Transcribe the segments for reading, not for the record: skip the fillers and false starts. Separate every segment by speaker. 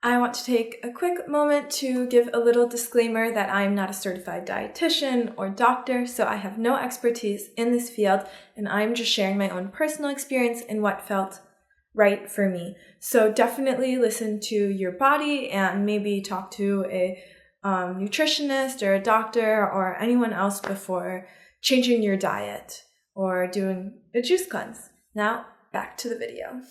Speaker 1: I want to take a quick moment to give a little disclaimer that I'm not a certified dietitian or doctor, so I have no expertise in this field, and I'm just sharing my own personal experience and what felt right for me. So definitely listen to your body and maybe talk to a nutritionist or a doctor or anyone else before changing your diet or doing a juice cleanse. Now, back to the video.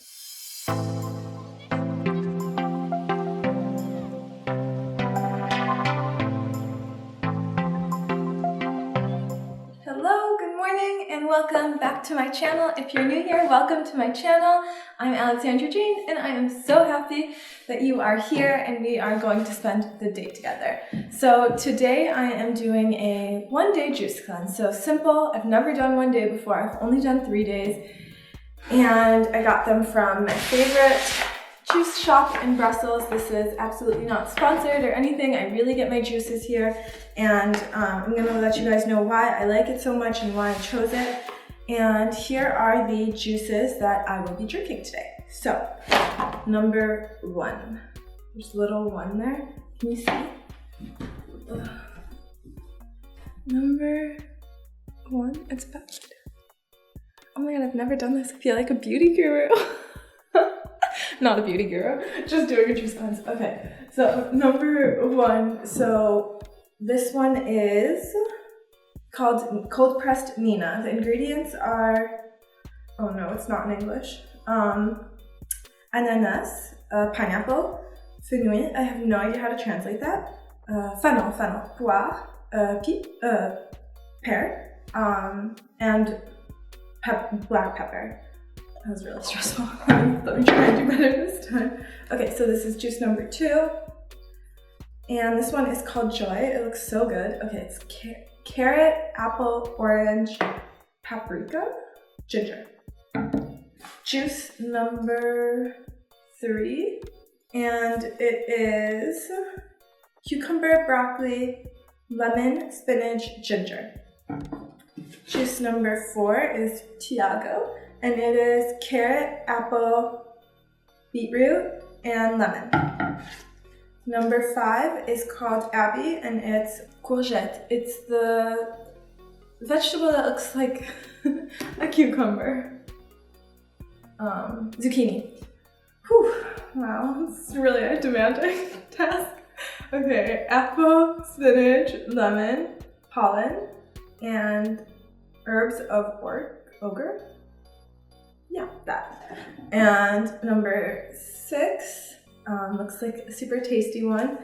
Speaker 1: And welcome back to my channel. If you're new here, welcome to my channel. I'm Alexandra Jane, and I am so happy that you are here and we are going to spend the day together. So today I am doing a one-day juice cleanse. So simple. I've never done one day before. I've only done 3 days. And I got them from my favorite juice shop in Brussels. This is absolutely not sponsored or anything. I really get my juices here, and I'm gonna let you guys know why I like it so much and why I chose it. And here are the juices that I will be drinking today. So, number 1. There's a little 1 there. Can you see? Number 1, it's bad. Oh my god, I've never done this. I feel like a beauty guru. Not a beauty guru, just doing a juice cleanse. Okay, so number 1. So this one is called cold pressed Nina. The ingredients are, oh no, it's not in English. Ananas, pineapple, fenouil. I have no idea how to translate that. Fennel, poire, pear, and black pepper. That was really stressful. Let me try and do better this time. Okay, so this is juice number 2. And this one is called Joy. It looks so good. Okay, it's carrot, apple, orange, paprika, ginger. Juice number 3. And it is cucumber, broccoli, lemon, spinach, ginger. Juice number 4 is Tiago. And it is carrot, apple, beetroot, and lemon. Number 5 is called Abby, and it's courgette. It's the vegetable that looks like a cucumber. Zucchini. Whew, wow, it's really a demanding task. Okay, apple, spinach, lemon, pollen, and herbs of ogre. Yeah, that. And number 6 looks like a super tasty one,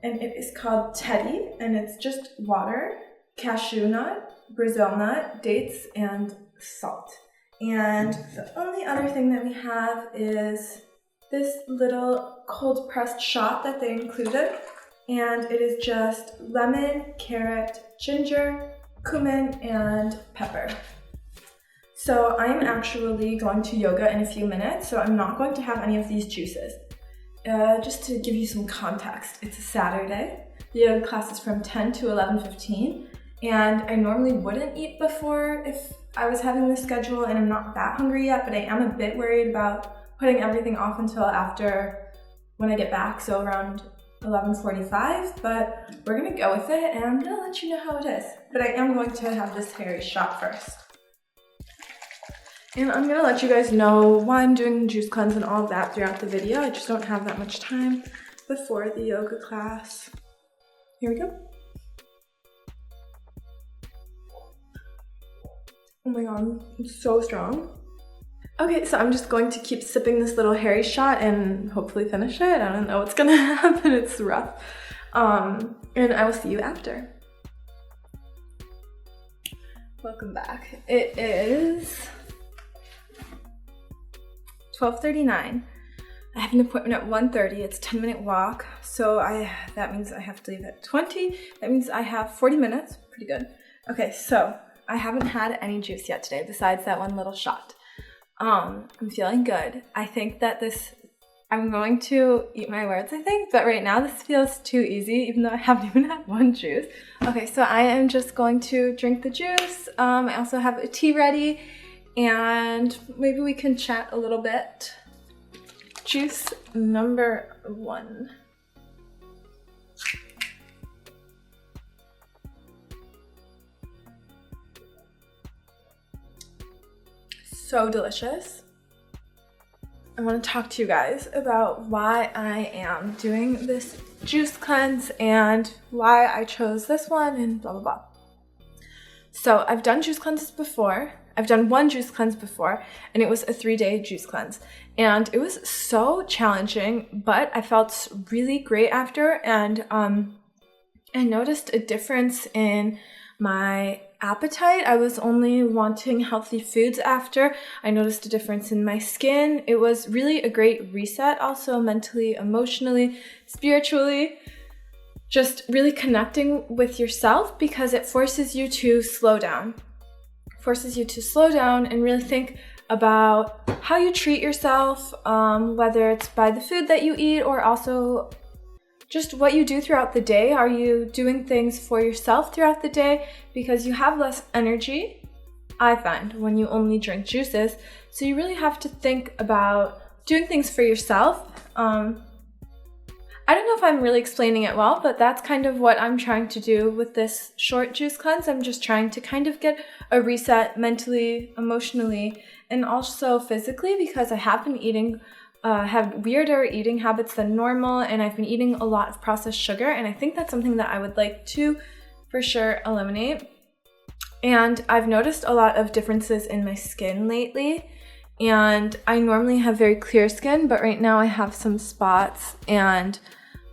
Speaker 1: and it is called Teddy, and it's just water, cashew nut, Brazil nut, dates, and salt. And the only other thing that we have is this little cold pressed shot that they included, and it is just lemon, carrot, ginger, cumin, and pepper. So I'm actually going to yoga in a few minutes, so I'm not going to have any of these juices. Just to give you some context, it's a Saturday. The yoga class is from 10 to 11:15, and I normally wouldn't eat before if I was having this schedule, and I'm not that hungry yet, but I am a bit worried about putting everything off until after when I get back, so around 11:45, but we're gonna go with it, and I'm gonna let you know how it is. But I am going to have this hairy shot first. And I'm gonna let you guys know why I'm doing the juice cleanse and all of that throughout the video. I just don't have that much time before the yoga class. Here we go. Oh my god, it's so strong. Okay, so I'm just going to keep sipping this little hairy shot and hopefully finish it. I don't know what's gonna happen, it's rough. And I will see you after. Welcome back. It is 12:39. I have an appointment at 1:30. It's a 10-minute walk, so that means I have to leave at 20. That means I have 40 minutes. Pretty good. Okay, so I haven't had any juice yet today besides that one little shot. I'm feeling good. I think that I'm going to eat my words, I think, but right now this feels too easy, even though I haven't even had one juice. Okay, so I am just going to drink the juice. I also have a tea ready, and maybe we can chat a little bit. Juice number 1. So delicious. I want to talk to you guys about why I am doing this juice cleanse and why I chose this one and blah, blah, blah. So I've done juice cleanses before. I've done one juice cleanse before, and it was a 3-day juice cleanse. And it was so challenging, but I felt really great after, and I noticed a difference in my appetite. I was only wanting healthy foods after. I noticed a difference in my skin. It was really a great reset, also mentally, emotionally, spiritually. Just really connecting with yourself because it forces you to slow down. Forces you to slow down and really think about how you treat yourself, whether it's by the food that you eat or also just what you do throughout the day. Are you doing things for yourself throughout the day? Because you have less energy, I find, when you only drink juices. So you really have to think about doing things for yourself. I don't know if I'm really explaining it well, but that's kind of what I'm trying to do with this short juice cleanse. I'm just trying to kind of get a reset mentally, emotionally, and also physically because I have been eating have weirder eating habits than normal, and I've been eating a lot of processed sugar, and I think that's something that I would like to for sure eliminate. And I've noticed a lot of differences in my skin lately, and I normally have very clear skin, but right now I have some spots, and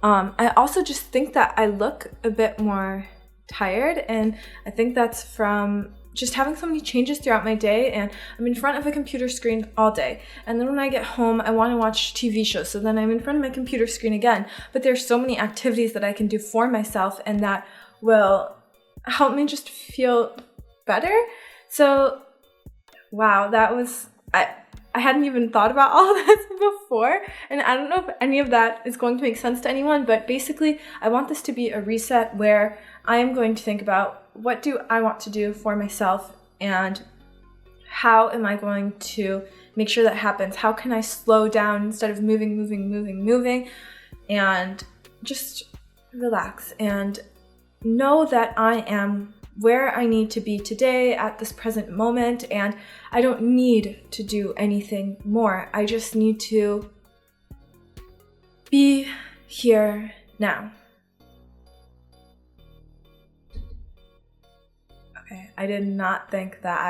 Speaker 1: I also just think that I look a bit more tired, and I think that's from just having so many changes throughout my day, and I'm in front of a computer screen all day. And then when I get home, I want to watch TV shows. So then I'm in front of my computer screen again. But there's so many activities that I can do for myself and that will help me just feel better. So, wow, that was, I hadn't even thought about all this before. And I don't know if any of that is going to make sense to anyone, but basically I want this to be a reset where I am going to think about what do I want to do for myself and how am I going to make sure that happens? How can I slow down instead of moving and just relax and know that I am where I need to be today at this present moment, and I don't need to do anything more. I just need to be here now. Okay, I did not think that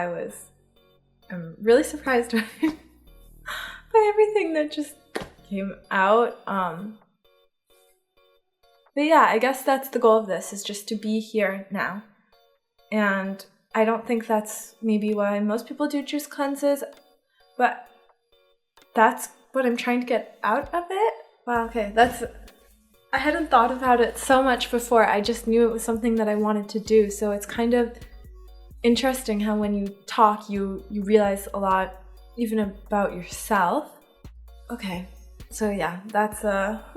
Speaker 1: I'm really surprised by everything that just came out. But yeah, I guess that's the goal of this, is just to be here now. And I don't think that's maybe why most people do juice cleanses, but that's what I'm trying to get out of it. Wow, okay, I hadn't thought about it so much before. I just knew it was something that I wanted to do. So it's kind of interesting how when you talk, you realize a lot even about yourself. Okay, so yeah, that's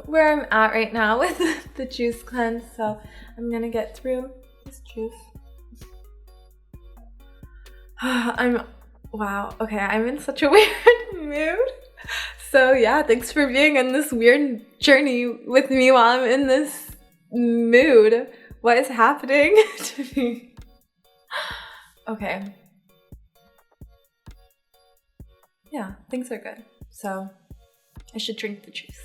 Speaker 1: where I'm at right now with the juice cleanse. So I'm gonna get through this juice. Wow, okay, I'm in such a weird mood. So yeah, thanks for being on this weird journey with me while I'm in this mood. What is happening to me? Okay. Yeah, things are good. So I should drink the juice.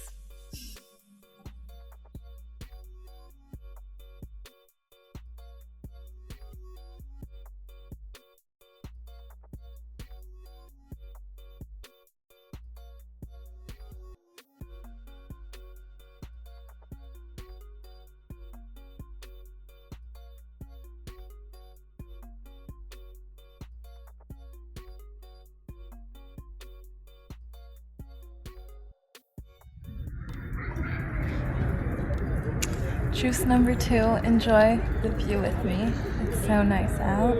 Speaker 1: Juice number 2, enjoy the view with me. It's so nice out.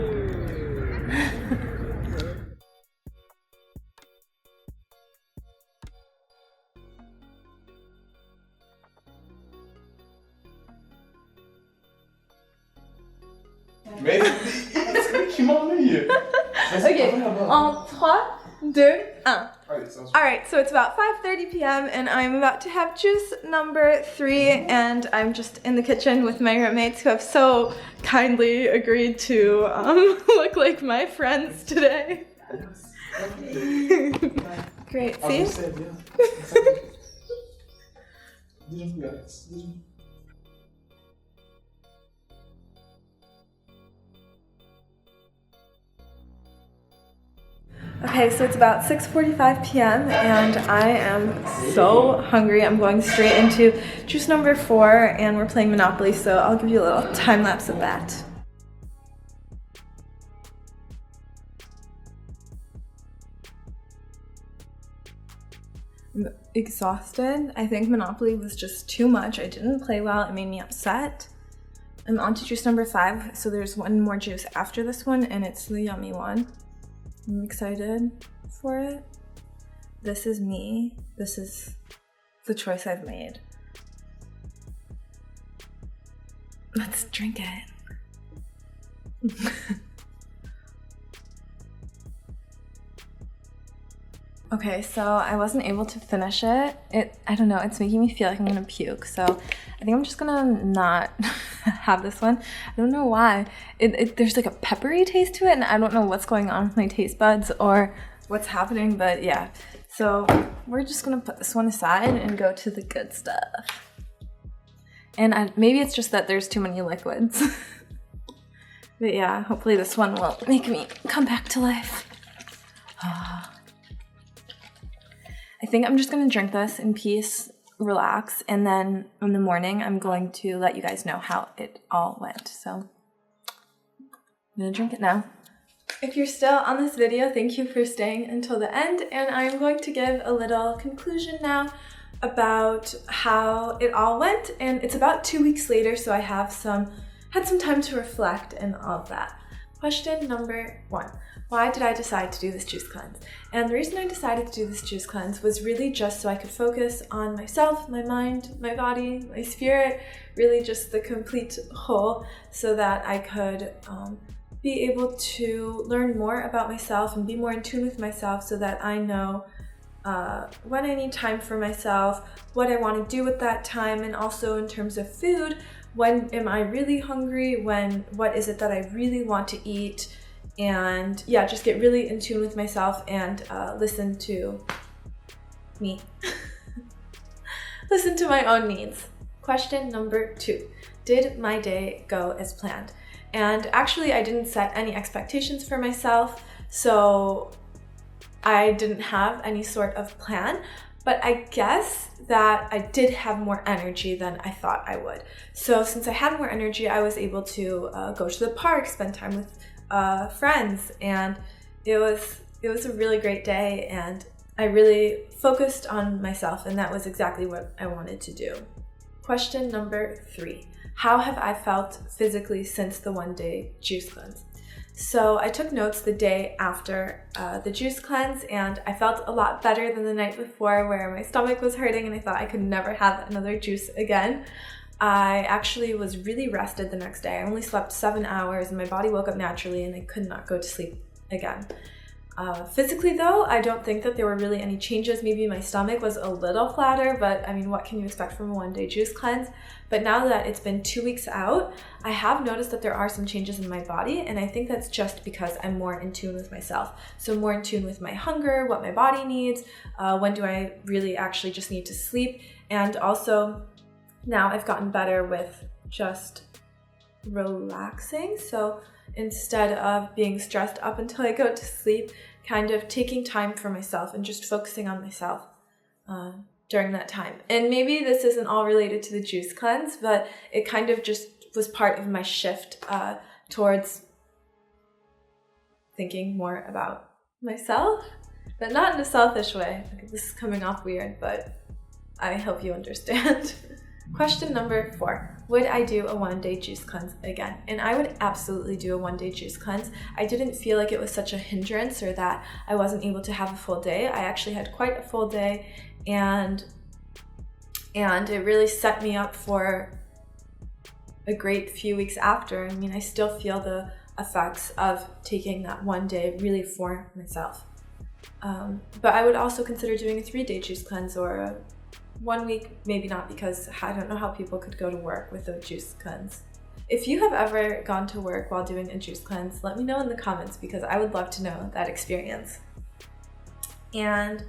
Speaker 2: Mais c'est qui m'ennuie.
Speaker 1: Ok, en 3, 2, 1. Alright, so it's about 5:30 p.m. and I'm about to have juice number 3, and I'm just in the kitchen with my roommates who have so kindly agreed to look like my friends today. Great, see? Okay, so it's about 6:45 p.m. and I am so hungry. I'm going straight into juice number 4 and we're playing Monopoly, so I'll give you a little time lapse of that. I'm exhausted. I think Monopoly was just too much. I didn't play well. It made me upset. I'm on to juice number 5, so there's one more juice after this one and it's the yummy one. I'm excited for it. This is me. This is the choice I've made. Let's drink it. Okay, so I wasn't able to finish it. I don't know, it's making me feel like I'm gonna puke, so I think I'm just gonna not have this one. I don't know why. There's like a peppery taste to it, and I don't know what's going on with my taste buds or what's happening, but yeah. So we're just gonna put this one aside and go to the good stuff. And maybe it's just that there's too many liquids. But yeah, hopefully this one will make me come back to life. I think I'm just gonna drink this in peace, relax, and then in the morning I'm going to let you guys know how it all went. So I'm gonna drink it now. If you're still on this video, thank you for staying until the end, and I'm going to give a little conclusion now about how it all went. And it's about 2 weeks later, so I have had some time to reflect and all of that. Question number 1. Why did I decide to do this juice cleanse? And the reason I decided to do this juice cleanse was really just so I could focus on myself, my mind, my body, my spirit, really just the complete whole, so that I could be able to learn more about myself and be more in tune with myself, so that I know when I need time for myself, what I want to do with that time, and also in terms of food, when am I really hungry, what is it that I really want to eat, and yeah, just get really in tune with myself and listen to me. Listen to my own needs. Question number 2. Did my day go as planned? And actually I didn't set any expectations for myself, so I didn't have any sort of plan, but I guess that I did have more energy than I thought I would. So since I had more energy, I was able to go to the park, spend time with friends, and it was a really great day, and I really focused on myself, and that was exactly what I wanted to do. Question number 3. How have I felt physically since the 1-day juice cleanse? So I took notes the day after the juice cleanse, and I felt a lot better than the night before, where my stomach was hurting and I thought I could never have another juice again. I actually was really rested the next day. I only slept 7 hours and my body woke up naturally, and I could not go to sleep again. Physically though, I don't think that there were really any changes. Maybe my stomach was a little flatter, but I mean, what can you expect from a 1-day juice cleanse? But now that it's been 2 weeks out, I have noticed that there are some changes in my body, and I think that's just because I'm more in tune with myself. So more in tune with my hunger, what my body needs, when do I really actually just need to sleep, and also now I've gotten better with just relaxing. So instead of being stressed up until I go to sleep, kind of taking time for myself and just focusing on myself during that time. And maybe this isn't all related to the juice cleanse, but it kind of just was part of my shift towards thinking more about myself, but not in a selfish way. This is coming off weird, but I hope you understand. Question number 4. Would I do a 1-day juice cleanse again? And I would absolutely do a 1-day juice cleanse. I didn't feel like it was such a hindrance or that I wasn't able to have a full day. I actually had quite a full day, and it really set me up for a great few weeks after. I mean, I still feel the effects of taking that 1 day really for myself. But I would also consider doing a 3-day juice cleanse, or a 1 week, maybe not, because I don't know how people could go to work with a juice cleanse. If you have ever gone to work while doing a juice cleanse, let me know in the comments, because I would love to know that experience. And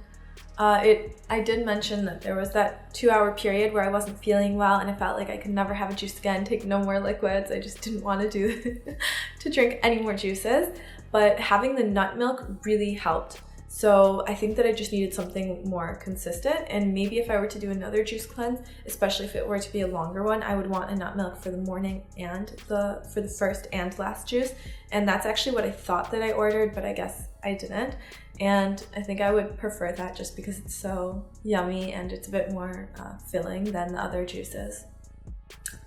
Speaker 1: I did mention that there was that 2-hour period where I wasn't feeling well and I felt like I could never have a juice again, take no more liquids. I just didn't want to drink any more juices. But having the nut milk really helped. So I think that I just needed something more consistent, and maybe if I were to do another juice cleanse, especially if it were to be a longer one, I would want a nut milk for the morning and for the first and last juice. And that's actually what I thought that I ordered, but I guess I didn't. And I think I would prefer that just because it's so yummy and it's a bit more filling than the other juices.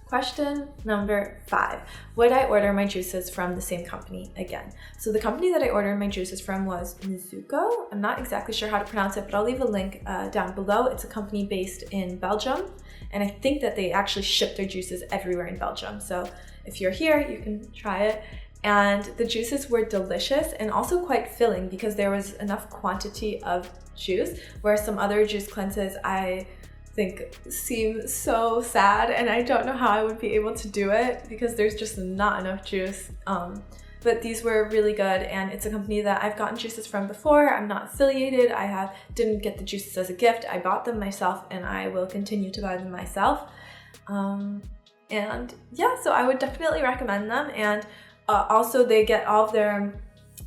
Speaker 1: Question number 5. Would I order my juices from the same company again? So the company that I ordered my juices from was Mizuko. I'm not exactly sure how to pronounce it, but I'll leave a link down below. It's a company based in Belgium, and I think that they actually ship their juices everywhere in Belgium. So if you're here, you can try it. And the juices were delicious and also quite filling because there was enough quantity of juice, where some other juice cleanses I think seem so sad, and I don't know how I would be able to do it because there's just not enough juice. But these were really good, and it's a company that I've gotten juices from before. I'm not affiliated. Didn't get the juices as a gift. I bought them myself, and I will continue to buy them myself. And yeah, so I would definitely recommend them. And also they get all of their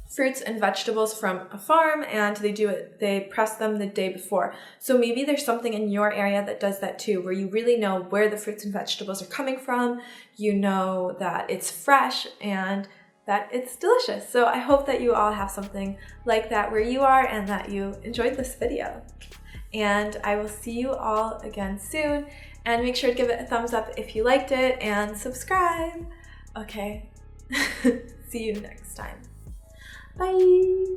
Speaker 1: fruits and vegetables from a farm, and they press them the day before. So maybe there's something in your area that does that too, where you really know where the fruits and vegetables are coming from, you know that it's fresh and that it's delicious. So I hope that you all have something like that where you are and that you enjoyed this video. And I will see you all again soon, and make sure to give it a thumbs up if you liked it and subscribe. Okay, see you next time. Bye!